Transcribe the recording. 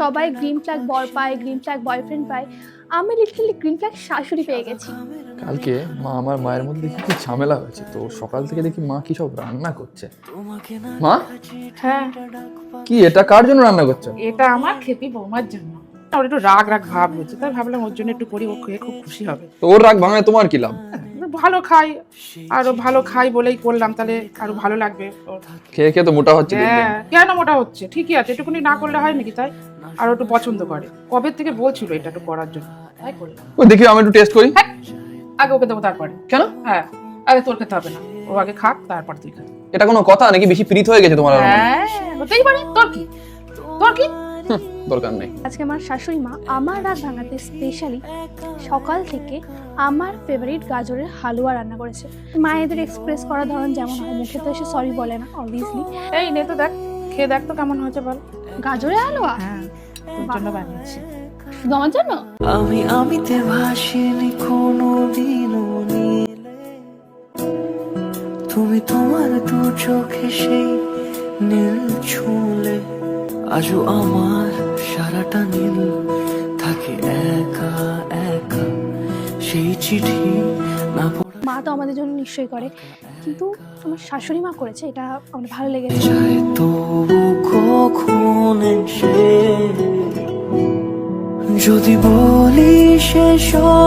সবাই green flag বর পায়, গ্রিন ফ্ল্যাগ বয়ফ্রেন্ড পায়, আমি লিটারালি গ্রিন ফ্ল্যাগ শাশুড়ি পেয়ে গেছি। কালকে আমার মায়ের মধ্যে দেখি কি ঝামেলা হয়েছে, তো সকাল থেকে দেখি মা কি সব রান্না করছে। মা, হ্যাঁ, কি এটা কার জন্য রান্না করছো? এটা আমার খেপি বৌমার জন্য। ওর একটু রাগ রাগ ভাব হয়েছে, তাই ভাবলাম ওর জন্য একটু করি, ও খেয়ে খুব খুশি হবে। তো ওর রাগ ভাঙায় তোমার কি লাভ? ভালো খাই, আরো ভালো খাই বলেই করলাম, তাহলে আরো ভালো লাগবে ওর। খেয়ে খেয়ে তো মোটা হচ্ছে দেখবে। হ্যাঁ, কেন মোটা হচ্ছে? ঠিকই আছে, এটুকুনি না করলে হয় নাকি? তাই আর একটু পছন্দ করে, কবে থেকে বলছিল এটা একটু করার জন্য, তাই করলাম। ও দেখি আমি একটু টেস্ট করি। হ্যাঁ, আগে ওকে দেবো তারপরে। কেন? হ্যাঁ, আগে তোর খেতে হবে না, ও আগে খাক তারপর তুই খা। এটা কোনো কথা নাকি? বেশি প্রীত হয়ে গেছে তোমার আর আমার? হ্যাঁ, হতেই পারে। তোর কি, তোর কি? দরকার নেই। আজকে আমার শাশুড়ি মা আমার রাগ ভাঙাতে স্পেশালি সকাল থেকে আমার ফেভারিট গাজরের হালুয়া রান্না করেছে। মায়েদের এক্সপ্রেস করার ধরন যেমন হয়, মুখে তো এসে সরি বলে না অবভিয়াসলি। এই নে তো দেখ, খেয়ে দেখ তো কেমন হয়েছে বল। গাজরের হালুয়া হ্যাঁ, তোর জন্য বানিয়েছি। শুধু আমার জন্য? আমিতে ভাসিনি কোনোদিনও নীলে, তুমি তোমার দু চোখে সেই নীল ছুঁলে, আজও আমার সারাটা নীল থাকে একা একা, সেই চিঠি না পড়া মা তো আমাদের জন্য নিশ্চয়ই করে, কিন্তু আমার শাশুড়ি মা করেছে, এটা আমার ভালো লেগেছে। যায় তবু কখন এসে যদি বলি সে সব